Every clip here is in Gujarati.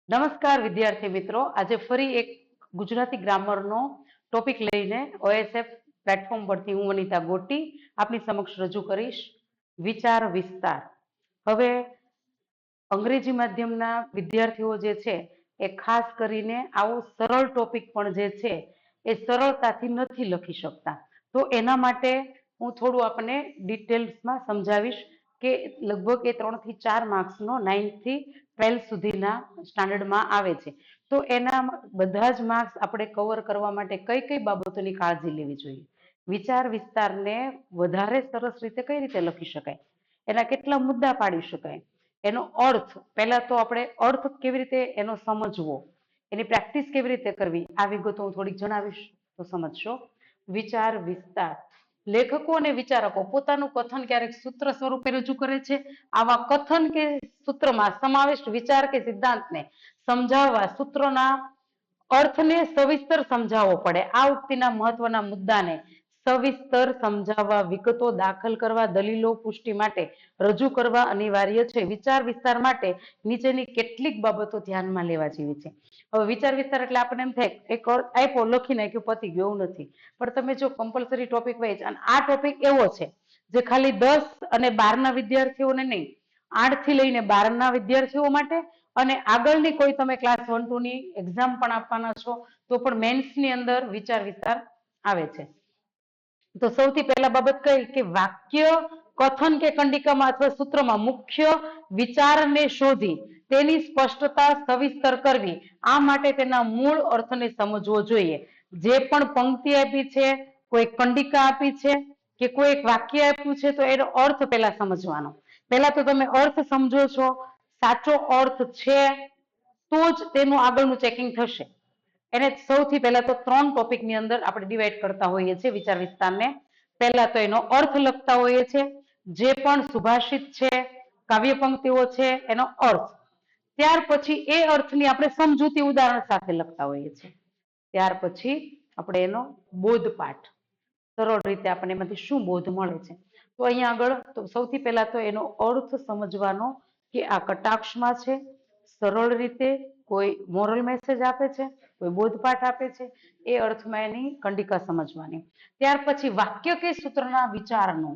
નમસ્કાર વિદ્યાર્થી મિત્રો, આજે ફરી એક ગુજરાતી ગ્રામરનો ટોપિક લઈને OSF પ્લેટફોર્મ પરથી હું વનિતા ગોટી આપની સમક્ષ રજૂ કરીશ. વિચાર વિસ્તાર. હવે અંગ્રેજી માધ્યમના વિદ્યાર્થીઓ જે છે એ ખાસ કરીને આવો સરળ ટોપિક પણ જે છે એ સરળતાથી નથી લખી શકતા, તો એના માટે હું થોડું આપને ડિટેલ્સમાં સમજાવીશ કે લગભગ એ 3 થી 4 માર્ક્સનો 9 થી 12 સુધીના સ્ટાન્ડર્ડમાં આવે છે. તો એના બધા જ માર્ક્સ આપણે કવર કરવા માટે કઈ કઈ બાબતોની કાળજી લેવી જોઈએ, વિચાર વિસ્તારને વધારે સરસ રીતે કઈ રીતે લખી શકાય, એના કેટલા મુદ્દા પાડી શકાય, એનો અર્થ પહેલા તો આપણે અર્થ કેવી રીતે એનો સમજવો, એની પ્રેક્ટિસ કેવી રીતે કરવી, આ વિગતો હું થોડીક જણાવીશ તો સમજશો. વિચાર વિસ્તાર. લેખકો અને વિચારકો પોતાનું કથન ક્યારેક સૂત્ર સ્વરૂપે રજૂ કરે છે. આવા કથન કે સૂત્રમાં સમાવિષ્ટ વિચાર કે સિદ્ધાંતને સમજાવવા સૂત્રના અર્થને સવિસ્તર સમજાવવો પડે. આ ઉક્તિના મહત્વના મુદ્દાને સવિસ્તર સમજાવવા, વિગતો દાખલ કરવા, દલીલો પુષ્ટિ માટે રજૂ કરવા અનિવાર્ય છે. વિચાર વિસ્તાર માટે નીચેની કેટલીક બાબતો ધ્યાનમાં લેવા જેવી છે. હવે વિચાર વિસ્તાર એટલે આપણને એમ થાય એક અર્થ આપ્યો, લખી નાખ્યું, પતી ગયું, એવું નથી. પણ તમે જો કમ્પલસરી ટોપિક વાઇઝ, અને આ ટોપિક એવો છે જે ખાલી 10 અને 12 ના વિદ્યાર્થીઓને નહીં, 8 થી લઈને 12 ના વિદ્યાર્થીઓ માટે અને આગળની કોઈ તમે ક્લાસ 1 2 ની એક્ઝામ પણ આપવાના છો તો પણ મેન્સની અંદર વિચાર વિસ્તાર આવે છે. તો સૌથી પહેલા બાબત કઈ કે વાક્ય, કથન કે કંડિકામાં અથવા સૂત્રમાં મુખ્ય વિચારને શોધી તેની સ્પષ્ટતા સવિસ્તર કરવી. આ માટે તેના મૂળ અર્થને સમજવો જોઈએ. જે પણ પંક્તિ આપી છે, કોઈ કંડિકા આપી છે કે કોઈ એક વાક્ય આપ્યું છે, તો એનો અર્થ પહેલા સમજવાનો. પહેલા તો તમે અર્થ સમજો છો, સાચો અર્થ છે તો જ તેનું આગળનું ચેકિંગ થશે. એને સૌથી પહેલા તો 3 ટોપિકની અંદર આપણે ડિવાઈડ કરતા હોઈએ છીએ વિચાર વિસ્તારને. પહેલા તો એનો અર્થ લખતા હોઈએ છીએ, જે પણ સુભાષિત છે, કાવ્ય પંક્તિઓ છે, એનો અર્થ. ત્યાર પછી એ અર્થની આપણે સમજૂતી ઉદાહરણ સાથે લખતા હોઈએ છીએ. ત્યાર પછી આપણે એનો બોધપાઠ, સરળ રીતે આપણને એમાંથી શું બોધ મળે છે. તો અહીંયા આગળ તો સૌથી પહેલા તો એનો અર્થ સમજવાનો કે આ કટાક્ષમાં છે, સરળ રીતે કોઈ મોરલ મેસેજ આપે છે, કોઈ બોધપાઠ આપે છે, એ અર્થમાં એની કંડિકા સમજવાની. ત્યાર પછી વાક્ય કે સૂત્રના વિચારનો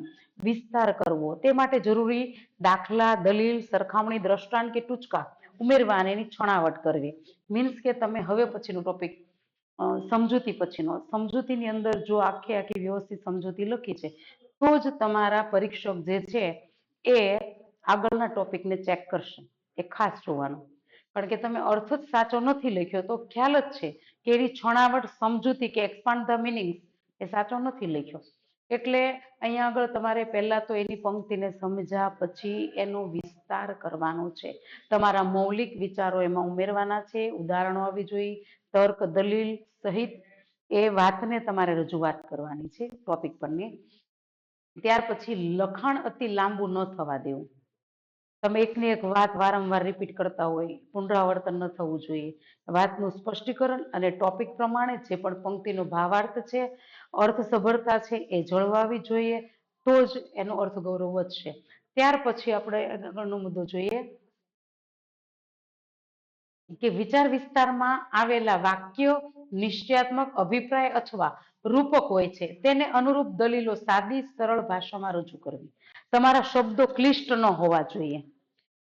વિસ્તાર કરવો, તે માટે જરૂરી દાખલા, દલીલ, સરખામણી, દ્રષ્ટાંત કે ટૂચકા ઉમેરવા અને એની છણાવટ કરવી. મીન્સ કે તમે હવે પછીનો ટોપિક સમજૂતી પછીનો, સમજૂતીની અંદર જો આખી વ્યવસ્થિત સમજૂતી લખી છે તો જ તમારા પરીક્ષક જે છે એ આગળના ટોપિકને ચેક કરશે. એ ખાસ જોવાનું, કારણ કે તમે અર્થ જ સાચો નથી લખ્યો તો ખ્યાલ જ છે કે એની છણાવટ, સમજૂતી કે એક્સપાન્ડ ધ મિનિંગ એ સાચો નથી લખ્યો. એટલે અહીંયા આગળ તમારે પહેલા તો એની પંક્તિને સમજ્યા પછી એનો વિસ્તાર કરવાનો છે. તમારા મૌલિક વિચારો એમાં ઉમેરવાના છે, ઉદાહરણો આવી જોઈએ, તર્ક, દલીલ સહિત એ વાતને તમારે રજૂઆત કરવાની છે ટોપિક પરની. ત્યાર પછી લખાણ અતિ લાંબુ ન થવા દેવું. તમે એકની એક વાત વારંવાર રિપીટ કરતા હોય, પુનરાવર્તન ન થવું જોઈએ. વાતનું સ્પષ્ટીકરણ અને ટોપિક પ્રમાણે જે પણ પંક્તિનો ભાવાર્થ છે, અર્થસભરતા છે, એ જળવાવી જોઈએ, તો જ એનો અર્થ ગૌરવ વધશે. ત્યાર પછી આપણે આગળનો મુદ્દો જોઈએ કે વિચાર વિસ્તારમાં આવેલા વાક્યો નિશ્ચયાત્મક, અભિપ્રાય અથવા રૂપક હોય છે. તેને અનુરૂપ દલીલો સાદી સરળ ભાષામાં રજૂ કરવી. તમારા શબ્દો ક્લિષ્ટ ન હોવા જોઈએ.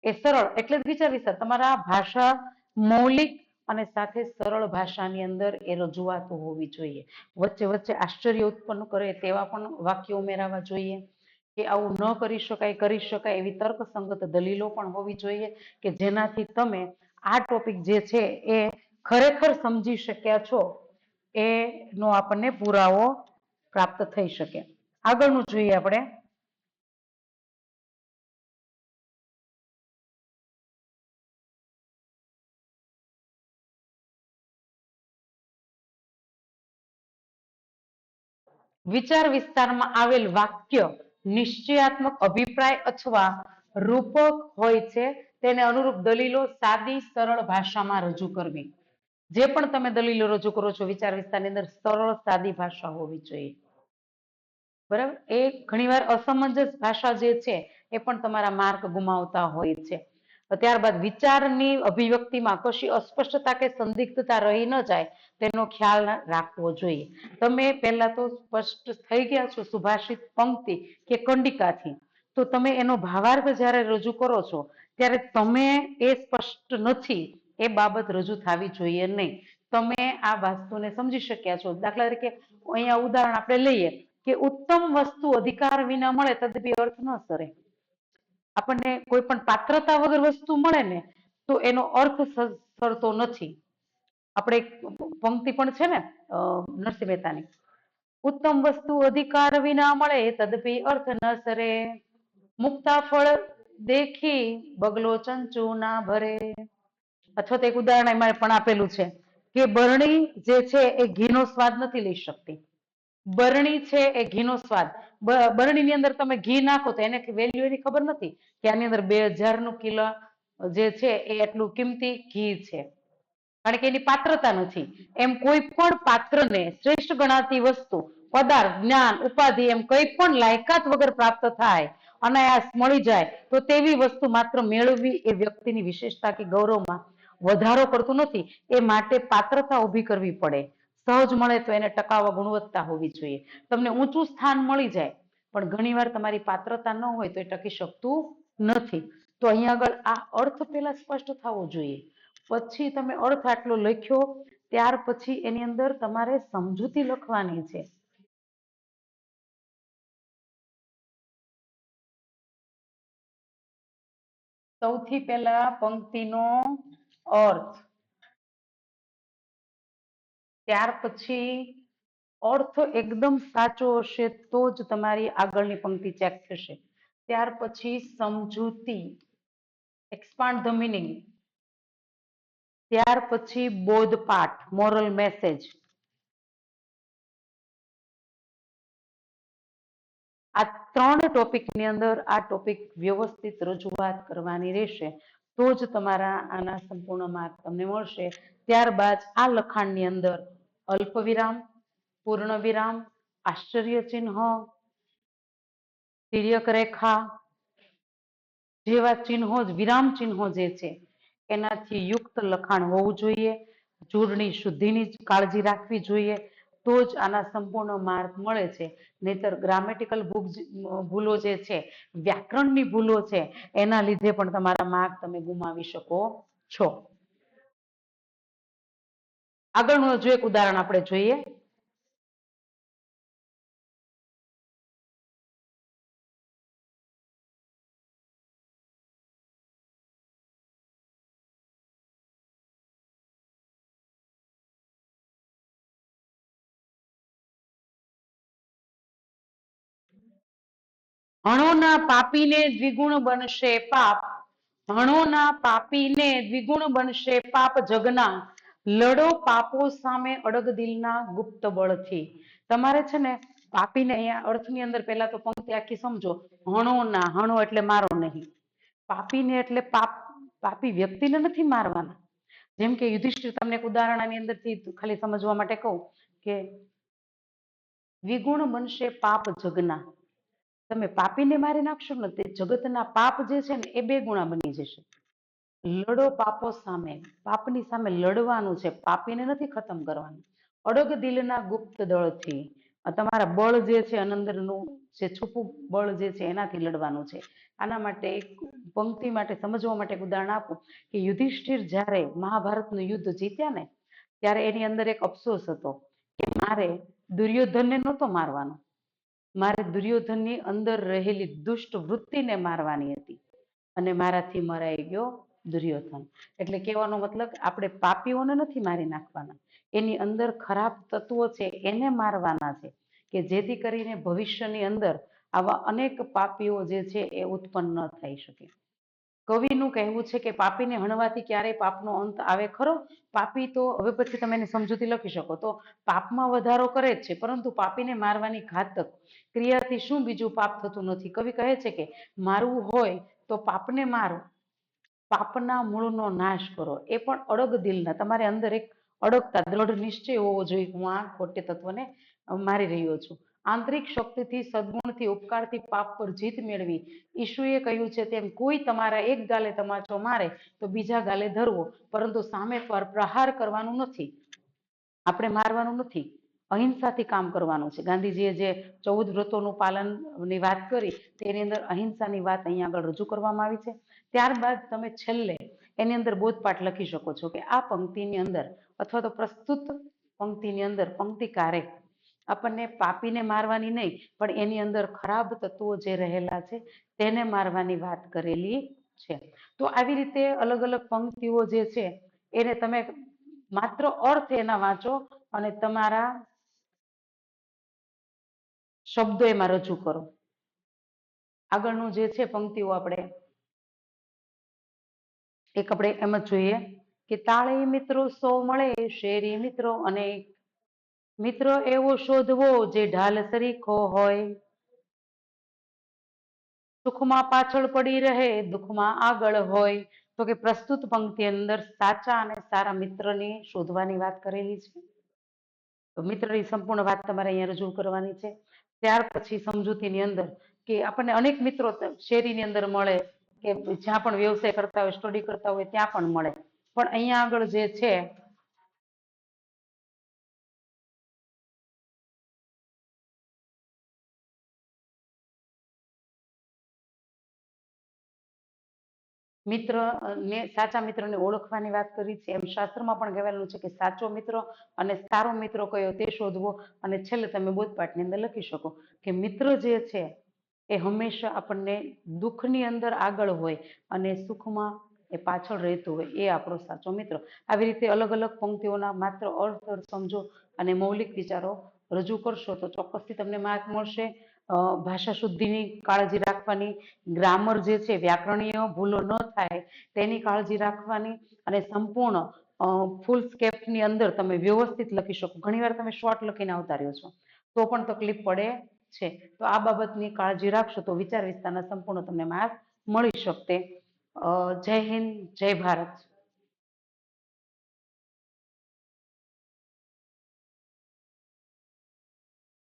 એ સરળ એટલે જ વિચાર વિસ્તાર. તમારા ભાષા મૌલિક અને સાથે સરળ ભાષાની અંદર એ રજૂઆતો હોવી જોઈએ. વચ્ચે વચ્ચે આશ્ચર્ય ઉત્પન્ન કરે તેવા પણ વાક્યો ઉમેરાવા જોઈએ કે આવું ન કરી શકાય, કરી શકાય એવી તર્કસંગત દલીલો પણ હોવી જોઈએ કે જેનાથી તમે આ ટોપિક જે છે એ ખરેખર સમજી શક્યા છો એનો આપણને પુરાવો પ્રાપ્ત થઈ શકે. આગળનું જોઈએ આપણે. વિચાર વિસ્તારમાં આવેલ વાક્ય નિશ્ચયાત્મક, અભિપ્રાય અથવા રૂપક હોય છે. તેને અનુરૂપ દલીલો સાદી સરળ ભાષામાં રજૂ કરવી. જે પણ તમે દલીલો રજૂ કરો છો વિચાર વિસ્તારની અંદર, સરળ સાદી ભાષા હોવી જોઈએ. બરાબર. એ ઘણીવાર અસમંજસ ભાષા જે છે એ પણ તમારા માર્ક ગુમાવતા હોય છે. ત્યારબાદ વિચારની અભિવ્યક્તિમાં કશી અસ્પષ્ટતા કે સંદિગ્ધતા રહી ન જાય તેનો ખ્યાલ રાખવો જોઈએ. તમે પહેલા તો સ્પષ્ટ થઈ ગયા છો સુભાષિત પંક્તિ કે કંડિકાથી, તો તમે એનો ભાવાર્થ જ્યારે રજૂ કરો છો ત્યારે તમે એ સ્પષ્ટ નથી એ બાબત રજૂ થવી જોઈએ નહીં. તમે આ વાસ્તુને સમજી શક્યા છો. દાખલા તરીકે અહીંયા ઉદાહરણ આપણે લઈએ કે ઉત્તમ વસ્તુ અધિકાર વિના મળે તદપી અર્થ ન સરે. આપણને કોઈ પણ પાત્રતા વગર વસ્તુ મળે ને તો એનો અર્થ સરતો નથી. આપણે એક પંક્તિ પણ છે ને નરસિંહ મહેતાની, ઉત્તમ વસ્તુ અધિકાર વિના મળે તદપી અર્થ ન સરે, મુક્તા ફળ દેખી બગલો ચંચુ ના ભરે. અથવા તો એક ઉદાહરણ એમાં પણ આપેલું છે કે બરણી જે છે એ ઘીનો સ્વાદ નથી લઈ શકતી. બરણી છે એ ઘીનો સ્વાદ, બરણીની અંદર તમે ઘી નાખો તો એને વેલ્યુ એની ખબર નથી કે આની અંદર 2000 નું કિલો જે છે એ એટલું કિંમતી ઘી છે, કારણ કે એની પાત્રતા નથી. એમ કોઈ પણ પાત્રને શ્રેષ્ઠ ગણાતી વસ્તુ, પદાર્થ, જ્ઞાન, ઉપાધિ એમ કઈ પણ લાયકાત વગર પ્રાપ્ત થાય, અનાયાસ મળી જાય તો તેવી વસ્તુ માત્ર મેળવવી એ વ્યક્તિની વિશેષતા કે ગૌરવમાં વધારો કરતું નથી. એ માટે પાત્રતા ઊભી કરવી પડે. સહજ મળે તો એને ટકાઉ ગુણવત્તા હોવી જોઈએ. તમને ઊંચું સ્થાન મળી જાય પણ ઘણીવાર તમારી પાત્રતા ન હોય તો એ ટકી શકતું નથી. તો અહીંયા આગળ આ અર્થ પહેલા સ્પષ્ટ થવો જોઈએ, પછી તમે અર્થ આટલો લખ્યો ત્યાર પછી એની અંદર તમારે સમજૂતી લખવાની છે. સૌથી પહેલા પંક્તિનો અર્થ, ત્યાર પછી અર્થ એકદમ સાચો હશે તો જ તમારી આગળની પંક્તિ ચેક થશે. ત્યાર પછી સમજૂતી, એક્સપાન્ડ ધ મીનિંગ, ત્યાર પછી બોધપાઠ, મોરલ મેસેજ. આ 3 ટોપિકની અંદર આ ટોપિક વ્યવસ્થિત રજૂઆત કરવાની રહેશે તો જ તમારા આના સંપૂર્ણ માર્ક તમને મળશે. ત્યારબાદ આ લખાણની અંદર અલ્પ વિરામ, પૂર્ણ વિરામ, આશ્ચર્ય ચિહ્ન, તિર્યક રેખા જેવા ચિહ્નો જ વિરામ ચિહ્નો જે છે એનાથી યુક્ત લખાણ હોવું જોઈએ. જોડણી શુદ્ધિની કાળજી રાખવી જોઈએ તો જ આના સંપૂર્ણ માર્ક મળે છે. નહીતર ગ્રામેટિકલ ભૂલો જે છે, વ્યાકરણની ભૂલો છે, એના લીધે પણ તમારા માર્ક તમે ગુમાવી શકો છો. આગળનું હજુ એક ઉદાહરણ આપણે જોઈએ. હણોના પાપીને દ્વિગુણ બનશે પાપ, હણોના પાપીને દ્વિગુણ બનશે પાપ જગના, લડો પાપો સામે અડગ દિલના ગુપ્ત બળથી. તમારે છે ને પાપીને અહીંયા અર્થની અંદર પહેલા તો પંક્તિ આખી સમજો. હણોના, હણો એટલે મારો નહીં, પાપીને એટલે પાપી વ્યક્તિને નથી મારવાના. જેમ કે યુધિષ્ઠિર, તમને એક ઉદાહરણ આની અંદરથી ખાલી સમજવા માટે કહું કે દ્વિગુણ બનશે પાપ જગના, તમે પાપીને મારી નાખશો ને તે જગતના પાપ જે છે ને એ 2 ગુણા બની જશે. લડો પાપો સામે, પાપની સામે લડવાનું છે, પાપીને નથી ખતમ કરવાનું. અડગ દિલના ગુપ્ત દળથી, તમારા બળ જે છે અંદરનું જે છુપું બળ જે છે એનાથી લડવાનું છે. આના માટે એક પંક્તિ માટે સમજવા માટે એક ઉદાહરણ આપું કે યુધિષ્ઠિર જ્યારે મહાભારતનું યુદ્ધ જીત્યા ને ત્યારે એની અંદર એક અફસોસ હતો કે મારે દુર્યોધનને નહોતો મારવાનો, મારે દુર્યોધનની અંદર રહેલી દુષ્ટ વૃત્તિને મારવાની હતી અને મારાથી મરાઈ ગયો દુર્યોધન. એટલે કહેવાનો મતલબ આપણે પાપીઓને નથી મારી નાખવાના, એની અંદર ખરાબ તત્વો છે એને મારવાના છે કે જેથી કરીને ભવિષ્યની અંદર આવા અનેક પાપીઓ જે છે એ ઉત્પન્ન ન થઈ શકે. કવિનું કહેવું છે કે પાપીને હણવાથી ક્યારેય પાપનો અંત આવે ખરો? પાપી તો હવે પછી તમે એની સમજૂતી લખી શકો તો પાપમાં વધારો કરે જ છે, પરંતુ પાપીને મારવાની ઘાતક ક્રિયાથી શું બીજું પાપ થતું નથી. કવિ કહે છે કે મારવું હોય તો પાપને મારો, પાપના મૂળનો નાશ કરો, એ પણ અડગ દિલના. તમારે અંદર એક અડગતા, દ્રઢ નિશ્ચય હોવો જોઈએ હું આ ખોટે તત્વને મારી રહ્યો છું. આંતરિક શક્તિથી, સદગુણથી, ઉપકારથી પાપ પર જીત મેળવી. ઈશુએ કહ્યું છે તેમ કોઈ તમારા એક ગાલે તમાચો મારે તો બીજા ગાલે ધરવો, પરંતુ સામે પર પ્રહાર કરવાનું નથી. આપણે મારવાનું નથી, અહિંસાથી કામ કરવાનું છે. ગાંધીજીએ જે 14 વ્રતોનું પાલનની વાત કરી તેની અંદર અહિંસાની વાત અહીંયા આગળ રજૂ કરવામાં આવી છે. ત્યારબાદ તમે છેલ્લે એની અંદર બોધપાઠ લખી શકો છો કે આ પંક્તિની અંદર અથવા તો પ્રસ્તુત પંક્તિની અંદર પંક્તિકારે આપણને પાપીને મારવાની નહીં, પણ એની અંદર ખરાબ તત્વો જે રહેલા છે તેને મારવાની વાત કરેલી છે. તો આવી રીતે અલગ અલગ પંક્તિઓ જે છે એને તમે માત્ર અર્થ એના વાંચો અને તમારા શબ્દો એમાં રજૂ કરો. આગળનું જે છે પંક્તિઓ આપણે એમ જ જોઈએ કે તાળી મિત્રો 100 મળે, શેરી મિત્રો અનેક, મિત્ર એવો શોધવો જે ઢાલ સરીખો હોય, સુખમાં પાછળ પડી રહે, દુઃખમાં આગળ હોય. તો કે પ્રસ્તુત પંક્તિ અંદર સાચા અને સારા મિત્રની શોધવાની વાત કરેલી છે. તો મિત્રની સંપૂર્ણ વાત તમારે અહીંયા રજૂ કરવાની છે. ત્યાર પછી સમજૂતીની અંદર કે આપણને અનેક મિત્રો શેરીની અંદર મળે કે જ્યાં પણ વ્યવસાય કરતા હોય, સ્ટડી કરતા હોય ત્યાં પણ મળે, પણ અહીંયા આગળ જે છે મિત્ર ને સાચા મિત્રને ઓળખવાની વાત કરી છે. એમ શાસ્ત્રમાં પણ કહેવાયેલું છે કે સાચો મિત્ર અને સારો મિત્ર કયો તે શોધવો. અને છેલ્લે તમે બોધપાઠની અંદર લખી શકો કે મિત્ર જે છે એ હંમેશા આપણને દુઃખની અંદર આગળ હોય અને સુખમાં એ પાછળ રહેતું હોય, એ આપણો સાચો મિત્ર. આવી રીતે અલગ અલગ પંક્તિઓના માત્ર અર્થ સમજો અને મૌલિક વિચારો રજૂ કરશો તો ચોક્કસથી તમને માર્ક મળશે. ભાષા શુદ્ધિની કાળજી રાખવાની, ગ્રામર જે છે વ્યાકરણીય ભૂલો ન થાય તેની કાળજી રાખવાની, અને સંપૂર્ણ ફૂલ સ્કેપની અંદર તમે વ્યવસ્થિત લખી શકો. ઘણીવાર તમે શોર્ટ લખીને આવતા રહ્યો છો તો પણ તકલીફ પડે છે. તો આ બાબતની કાળજી રાખશો તો વિચાર વિસ્તારના સંપૂર્ણ તમને માર્ક મળી શકશે. જય હિન્દ, જય ભારત.